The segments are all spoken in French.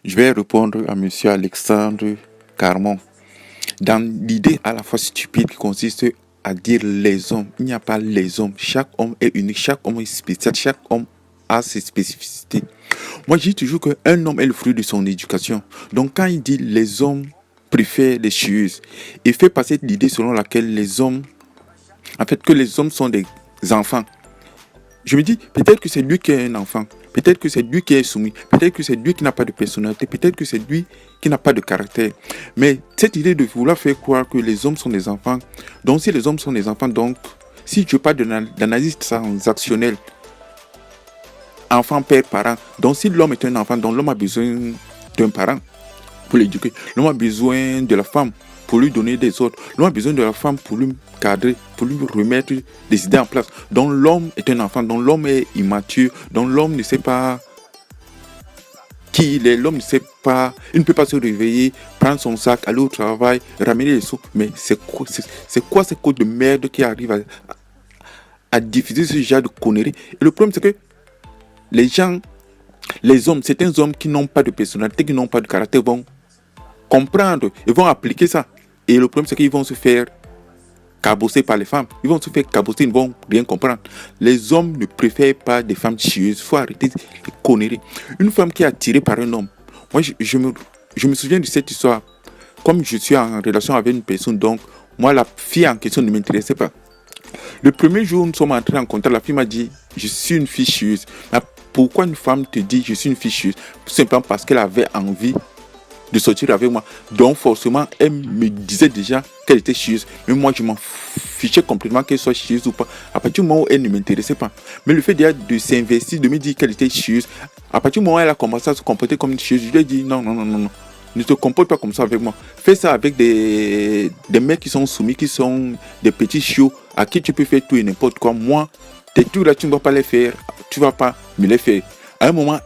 Je vais répondre à monsieur Alexandre Carmon. Dans l'idée à la fois stupide qui consiste à dire les hommes, il n'y a pas les hommes. Chaque homme est unique, chaque homme est spécial, chaque homme a ses spécificités. Moi, je dis toujours qu'un homme est le fruit de son éducation. Donc, quand il dit les hommes préfèrent les chieuses, il fait passer l'idée selon laquelle les hommes, en fait, que les hommes sont des enfants. Je me dis, peut-être que c'est lui qui est un enfant, peut-être que c'est lui qui est soumis, peut-être que c'est lui qui n'a pas de personnalité, peut-être que c'est lui qui n'a pas de caractère. Mais cette idée de vouloir faire croire que les hommes sont des enfants, donc si les hommes sont des enfants, donc si je parle d'analyse transactionnelle, enfant, père, parent, donc si l'homme est un enfant, donc l'homme a besoin d'un parent pour l'éduquer, l'homme a besoin de la femme pour lui donner des ordres, l'homme a besoin de la femme pour lui cadrer, pour lui remettre des idées en place. Donc l'homme est un enfant, donc l'homme est immature, donc l'homme ne sait pas qui il est, l'homme ne sait pas, il ne peut pas se réveiller, prendre son sac, aller au travail, ramener les sous. Mais c'est quoi ces codes de merde qui arrivent à diffuser ce genre de conneries? Et le problème c'est que les hommes, certains hommes qui n'ont pas de personnalité, qui n'ont pas de caractère vont comprendre, ils vont appliquer ça. Et le problème c'est qu'ils vont se faire cabosser par les femmes. Ils vont se faire cabosser, ils ne vont rien comprendre. Les hommes ne préfèrent pas des femmes chieuses. Il faut arrêter les conneries. Une femme qui est attirée par un homme. Moi, je me souviens de cette histoire. Comme je suis en relation avec une personne, donc, moi, la fille en question ne m'intéressait pas. Le premier jour où nous sommes entrés en contact, la fille m'a dit, je suis une fille chieuse. Mais pourquoi une femme te dit, je suis une fille chieuse? Tout simplement parce qu'elle avait envie de sortir avec moi. Donc forcément, elle me disait déjà qu'elle était chieuse. Mais moi, je m'en fichais complètement qu'elle soit chieuse ou pas. À partir du moment où elle ne m'intéressait pas. Mais le fait déjà de s'investir, de me dire qu'elle était chieuse, à partir du moment où elle a commencé à se comporter comme une chieuse, je lui ai dit non. Ne te comporte pas comme ça avec moi. Fais ça avec des mecs qui sont soumis, qui sont des petits chiots, à qui tu peux faire tout et n'importe quoi. Moi, tes tours là, tu ne vas pas les faire. Tu ne vas pas me les faire. À un moment,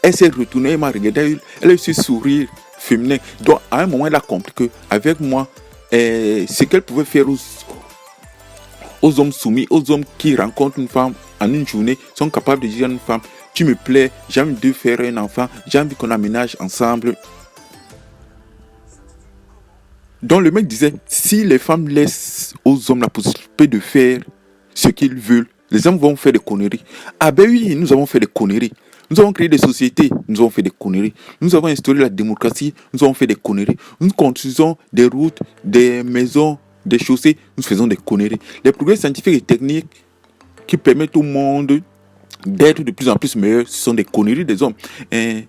elle s'est retournée, elle m'a regardé, elle a eu ce sourire féminin. Donc, à un moment, elle a compris qu'avec moi, ce qu'elle pouvait faire aux hommes soumis, aux hommes qui rencontrent une femme en une journée, sont capables de dire à une femme, tu me plais, j'ai envie de faire un enfant, j'ai envie qu'on aménage ensemble. Donc, le mec disait, si les femmes laissent aux hommes la possibilité de faire ce qu'ils veulent, les hommes vont faire des conneries. Ah ben oui, nous avons fait des conneries. Nous avons créé des sociétés, nous avons fait des conneries. Nous avons instauré la démocratie, nous avons fait des conneries. Nous construisons des routes, des maisons, des chaussées, nous faisons des conneries. Les progrès scientifiques et techniques qui permettent au monde d'être de plus en plus meilleurs, ce sont des conneries des hommes. Et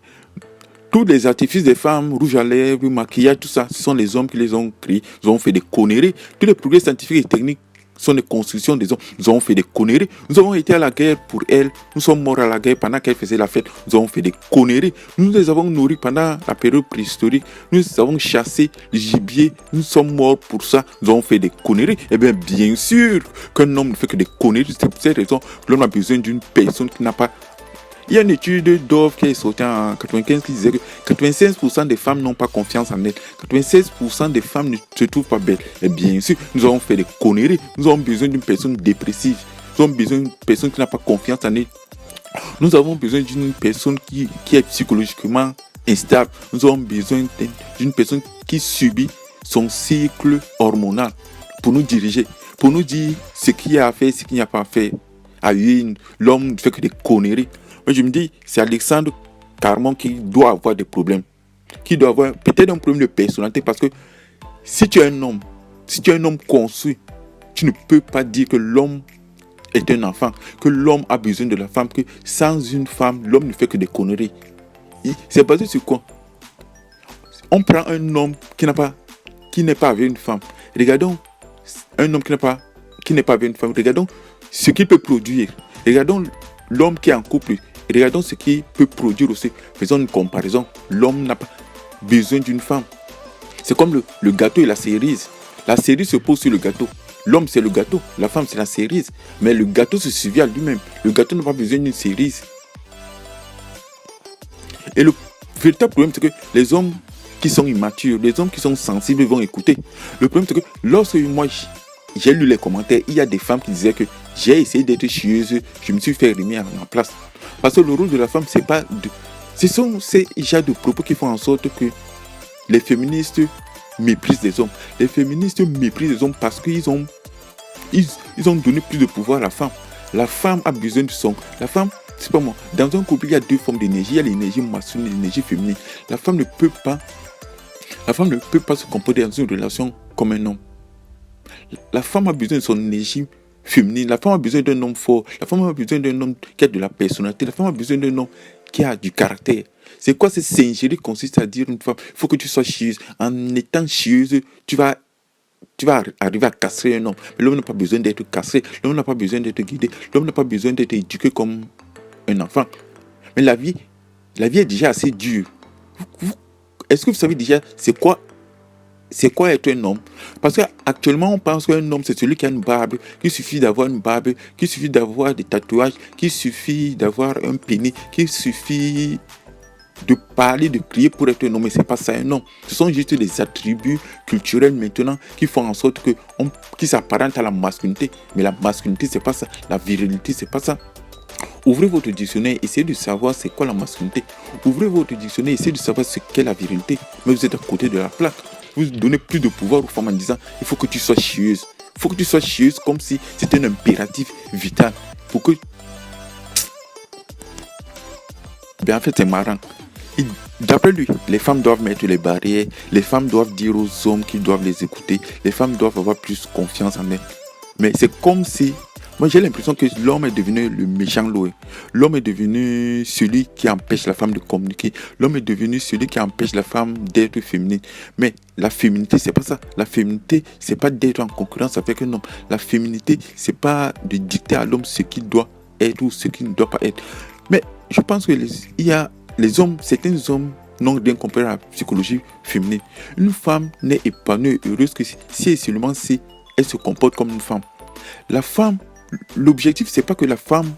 tous les artifices des femmes, rouge à lèvres, maquillage, tout ça, ce sont les hommes qui les ont créés. Nous avons fait des conneries. Tous les progrès scientifiques et techniques sont des constructions des hommes. Nous avons fait des conneries. Nous avons été à la guerre pour elle. Nous sommes morts à la guerre pendant qu'elle faisait la fête. Nous avons fait des conneries. Nous les avons nourris pendant la période préhistorique. Nous avons chassé le gibier. Nous sommes morts pour ça. Nous avons fait des conneries. Eh bien sûr qu'un homme ne fait que des conneries. C'est pour cette raison que l'homme a besoin d'une personne qui n'a pas... Il y a une étude d'Ove qui est sortie en 95 qui disait que 96% des femmes n'ont pas confiance en elles. 96% des femmes ne se trouvent pas belles. Et bien sûr, nous avons fait des conneries. Nous avons besoin d'une personne dépressive. Nous avons besoin d'une personne qui n'a pas confiance en elle. Nous avons besoin d'une personne qui est psychologiquement instable. Nous avons besoin d'une personne qui subit son cycle hormonal pour nous diriger, pour nous dire ce qu'il y a à faire, ce qu'il n'y a pas à faire. L'homme ne fait que des conneries. Moi, je me dis, c'est Alexandre Carmon qui doit avoir des problèmes. Qui doit avoir peut-être un problème de personnalité. Parce que si tu es un homme construit, tu ne peux pas dire que l'homme est un enfant. Que l'homme a besoin de la femme. Que sans une femme, l'homme ne fait que des conneries. C'est basé sur quoi? On prend un homme qui n'est pas avec une femme. Regardons un homme qui n'est pas avec une femme. Regardons ce qu'il peut produire. Regardons l'homme qui est en couple. Et regardons ce qu'il peut produire aussi. Faisons une comparaison. L'homme n'a pas besoin d'une femme. C'est comme le gâteau et la cerise. La cerise se pose sur le gâteau. L'homme, c'est le gâteau. La femme, c'est la cerise. Mais le gâteau se suffit à lui-même. Le gâteau n'a pas besoin d'une cerise. Et le véritable problème, c'est que les hommes qui sont immatures, les hommes qui sont sensibles vont écouter. Le problème, c'est que lorsque moi, j'ai lu les commentaires, il y a des femmes qui disaient que j'ai essayé d'être chieuse, je me suis fait remettre en place. Parce que le rôle de la femme, c'est pas Ce sont ces genres de propos qui font en sorte que les féministes méprisent les hommes. Les féministes méprisent les hommes parce ils ont donné plus de pouvoir à la femme. La femme a besoin de son... La femme, c'est pas moi. Dans un couple, il y a deux formes d'énergie. Il y a l'énergie masculine et l'énergie féminine. La femme ne peut pas se comporter dans une relation comme un homme. La femme a besoin de son énergie féminine. La femme a besoin d'un homme fort. La femme a besoin d'un homme qui a de la personnalité. La femme a besoin d'un homme qui a du caractère. C'est quoi cette singerie consiste à dire une femme, il faut que tu sois chieuse. En étant chieuse, tu vas arriver à castrer un homme. Mais l'homme n'a pas besoin d'être castré. L'homme n'a pas besoin d'être guidé. L'homme n'a pas besoin d'être éduqué comme un enfant. Mais la vie est déjà assez dure. Est-ce que vous savez déjà c'est quoi être un homme? Parce qu'actuellement, on pense qu'un homme, c'est celui qui a une barbe, qu'il suffit d'avoir une barbe, qu'il suffit d'avoir des tatouages, qu'il suffit d'avoir un pénis, qu'il suffit de parler, de crier pour être un homme. Mais c'est pas ça un homme. Ce sont juste des attributs culturels maintenant qui font en sorte qu'ils s'apparentent à la masculinité. Mais la masculinité, c'est pas ça. La virilité, c'est pas ça. Ouvrez votre dictionnaire, essayez de savoir c'est quoi la masculinité. Ouvrez votre dictionnaire, essayez de savoir ce qu'est la virilité. Mais vous êtes à côté de la plaque. Vous donnez plus de pouvoir aux femmes en disant il faut que tu sois chieuse. Il faut que tu sois chieuse comme si c'était un impératif vital. Pour que... Ben en fait, c'est marrant. D'après lui, les femmes doivent mettre les barrières. Les femmes doivent dire aux hommes qu'ils doivent les écouter. Les femmes doivent avoir plus confiance en elles. Mais c'est comme si... Moi, j'ai l'impression que l'homme est devenu le méchant loué. L'homme est devenu celui qui empêche la femme de communiquer. L'homme est devenu celui qui empêche la femme d'être féminine. Mais la féminité, c'est pas ça. La féminité, c'est pas d'être en concurrence avec un homme. La féminité, c'est pas de dicter à l'homme ce qu'il doit être ou ce qu'il ne doit pas être. Mais je pense que les hommes, certains hommes n'ont rien compris à la psychologie féminine. Une femme n'est épanouie et heureuse que si et seulement si elle se comporte comme une femme. La femme, l'objectif, c'est pas que la femme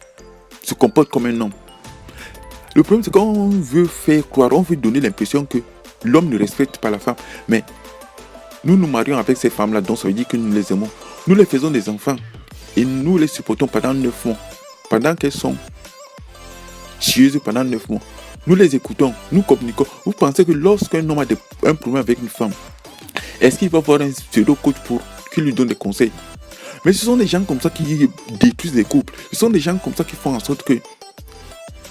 se comporte comme un homme. Le problème, c'est qu'on veut faire croire, on veut donner l'impression que l'homme ne respecte pas la femme. Mais nous nous marions avec ces femmes-là, donc ça veut dire que nous les aimons. Nous les faisons des enfants et nous les supportons pendant 9 mois. Pendant qu'elles sont chieuses pendant 9 mois. Nous les écoutons, nous communiquons. Vous pensez que lorsqu'un homme a un problème avec une femme, est-ce qu'il va voir un pseudo-coach pour qu'il lui donne des conseils? Mais ce sont des gens comme ça qui détruisent les couples. Ce sont des gens comme ça qui font en sorte qu'il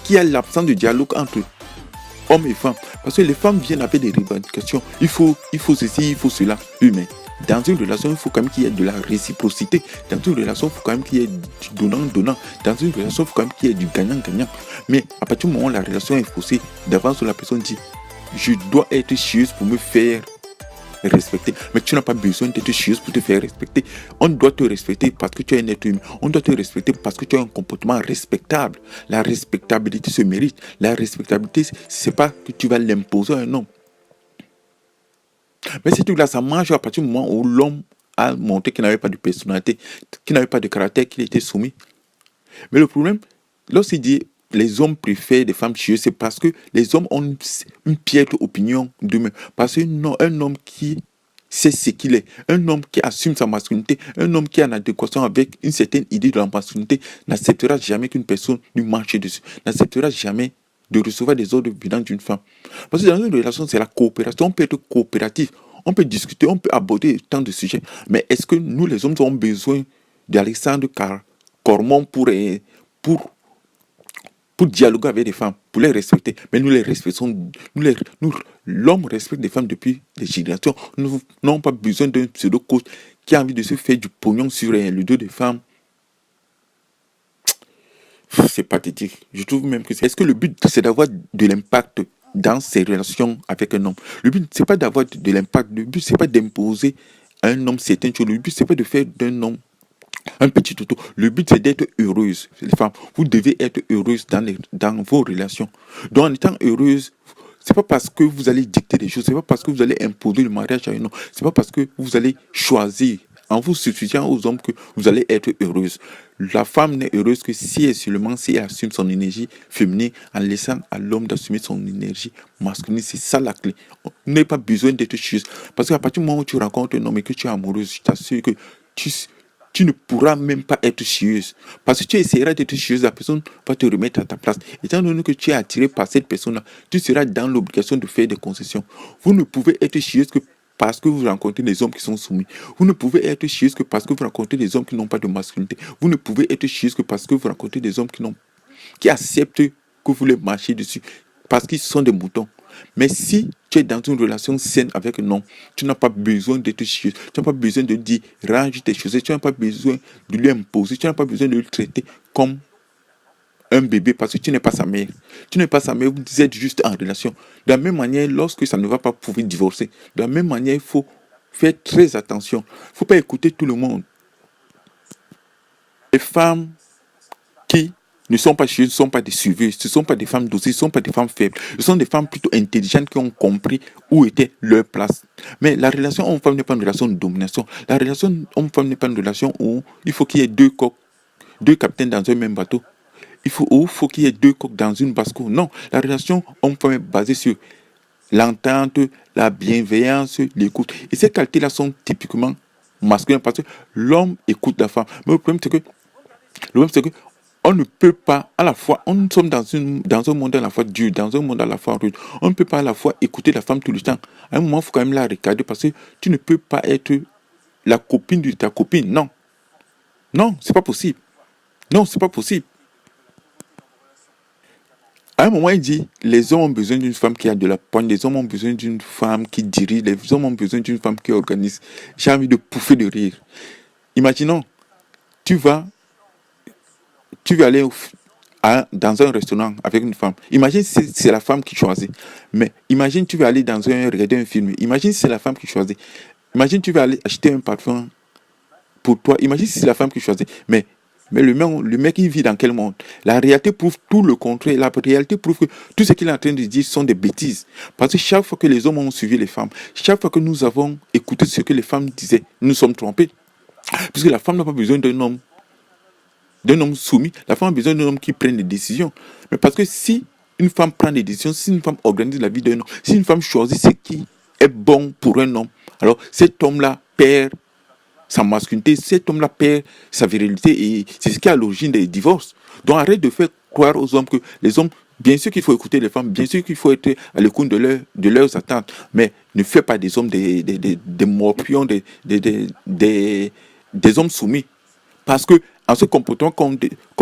y a l'absence de dialogue entre hommes et femmes. Parce que les femmes viennent avec des revendications. Il faut ceci, il faut cela. Oui, mais dans une relation, il faut quand même qu'il y ait de la réciprocité. Dans une relation, il faut quand même qu'il y ait du donnant-donnant. Dans une relation, il faut quand même qu'il y ait du gagnant-gagnant. Mais à partir du moment où la relation est faussée, d'avance la personne dit « Je dois être chieuse pour me faire respecter. » Mais tu n'as pas besoin d'être chieuse pour te faire respecter. On doit te respecter parce que tu es un être humain. On doit te respecter parce que tu as un comportement respectable. La respectabilité se mérite. La respectabilité, c'est pas que tu vas l'imposer à un homme. Mais c'est tout là, ça marche à partir du moment où l'homme a montré qu'il n'avait pas de personnalité, qu'il n'avait pas de caractère, qu'il était soumis. Mais le problème, lorsqu'il dit les hommes préfèrent des femmes chieuses, c'est parce que les hommes ont une piètre opinion d'eux-mêmes. Parce qu'un homme qui sait ce qu'il est, un homme qui assume sa masculinité, un homme qui est en adéquation avec une certaine idée de la masculinité, n'acceptera jamais qu'une personne lui marche dessus, n'acceptera jamais de recevoir des ordres venant d'une femme. Parce que dans une relation, c'est la coopération. On peut être coopératif, on peut discuter, on peut aborder tant de sujets. Mais est-ce que nous, les hommes, avons besoin d'Alexandre Cormon pour dialoguer avec les femmes, pour les respecter? Mais nous les respectons. L'homme respecte les femmes depuis des générations. Nous n'avons pas besoin d'un pseudo-coach qui a envie de se faire du pognon sur le dos des femmes. C'est pathétique. Je trouve même que est-ce que le but, c'est d'avoir de l'impact dans ses relations avec un homme? Le but, c'est pas d'avoir de l'impact. Le but, c'est pas d'imposer à un homme certaines choses. Le but, c'est pas de faire d'un homme un petit toto. Le but, c'est d'être heureuse. Les femmes, vous devez être heureuse dans vos relations. Donc, en étant heureuse, c'est pas parce que vous allez dicter des choses, c'est pas parce que vous allez imposer le mariage à un homme, c'est pas parce que vous allez choisir en vous substituant aux hommes que vous allez être heureuse. La femme n'est heureuse que si et seulement si elle assume son énergie féminine en laissant à l'homme d'assumer son énergie masculine. C'est ça la clé. Vous n'avez pas besoin d'être chieuse. Parce qu'à partir du moment où tu rencontres un homme et que tu es amoureuse, je t'assure que tu tu ne pourras même pas être chieuse. Parce que tu essaieras d'être chieuse, la personne va te remettre à ta place. Étant donné que tu es attiré par cette personne-là, tu seras dans l'obligation de faire des concessions. Vous ne pouvez être chieuse que parce que vous rencontrez des hommes qui sont soumis. Vous ne pouvez être chieuse que parce que vous rencontrez des hommes qui n'ont pas de masculinité. Vous ne pouvez être chieuse que parce que vous rencontrez des hommes qui acceptent que vous les marchez dessus. Parce qu'ils sont des moutons. Mais si tu es dans une relation saine avec un homme, tu n'as pas besoin d'être chieuse. Tu n'as pas besoin de dire range tes choses. Tu n'as pas besoin de lui imposer. Tu n'as pas besoin de le traiter comme un bébé parce que tu n'es pas sa mère. Tu n'es pas sa mère, vous êtes juste en relation. De la même manière, lorsque ça ne va pas, vous pouvez divorcer. De la même manière, il faut faire très attention. Il ne faut pas écouter tout le monde. Les femmes qui ne sont pas chieuses, ne sont pas des suiveuses, ce ne sont pas des femmes dociles, ce ne sont pas des femmes faibles. Ce sont des femmes plutôt intelligentes qui ont compris où était leur place. Mais la relation homme-femme n'est pas une relation de domination. La relation homme-femme n'est pas une relation où il faut qu'il y ait deux capitaines dans un même bateau. Il faut qu'il y ait deux coqs dans une basse-cour. Non, la relation homme-femme est basée sur l'entente, la bienveillance, l'écoute. Et ces qualités-là sont typiquement masculines parce que l'homme écoute la femme. Mais le problème, c'est que on ne peut pas à la fois, nous sommes dans un monde à la fois dur, dans un monde à la fois rude. On ne peut pas à la fois écouter la femme tout le temps. À un moment, il faut quand même la regarder parce que tu ne peux pas être la copine de ta copine. Non, non, c'est pas possible. Non, c'est pas possible. À un moment, il dit, les hommes ont besoin d'une femme qui a de la poigne, les hommes ont besoin d'une femme qui dirige, les hommes ont besoin d'une femme qui organise. J'ai envie de pouffer de rire. Imaginons, tu vas, tu vas aller dans un restaurant avec une femme. Imagine si c'est la femme qui choisit. Mais imagine, tu vas aller regarder un film. Imagine si c'est la femme qui choisit. Imagine, tu vas aller acheter un parfum pour toi. Imagine si c'est la femme qui choisit. Mais le mec, il vit dans quel monde? La réalité prouve tout le contraire. La réalité prouve que tout ce qu'il est en train de dire sont des bêtises. Parce que chaque fois que les hommes ont suivi les femmes, chaque fois que nous avons écouté ce que les femmes disaient, nous sommes trompés. Puisque la femme n'a pas besoin d'un homme soumis. La femme a besoin d'un homme qui prenne des décisions. Mais parce que si une femme prend des décisions, si une femme organise la vie d'un homme, si une femme choisit ce qui est bon pour un homme, alors cet homme-là perd sa masculinité, cet homme-là perd sa virilité et c'est ce qui est à l'origine des divorces. Donc arrête de faire croire aux hommes que les hommes, bien sûr qu'il faut écouter les femmes, bien sûr qu'il faut être à l'écoute de leurs attentes, mais ne fais pas des hommes des morpions, des hommes soumis. Parce que en se comportant comme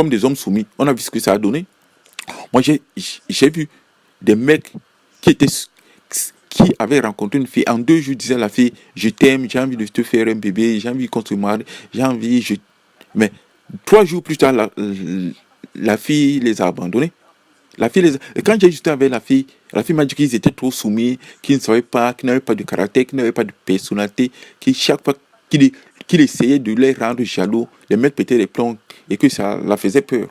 des hommes soumis, on a vu ce que ça a donné. Moi, j'ai vu des mecs qui avaient rencontré une fille. En 2 jours, disaient à la fille, je t'aime, j'ai envie de te faire un bébé, j'ai envie qu'on se marie, j'ai envie, Mais 3 jours plus tard, la fille les a abandonnés. Et quand j'ai discuté avec la fille m'a dit qu'ils étaient trop soumis, qu'ils ne savaient pas, qu'ils n'avaient pas de caractère, qu'ils n'avaient pas de personnalité, que chaque fois qu'il essayait de les rendre jaloux, les mecs pétaient les plombs et que ça la faisait peur.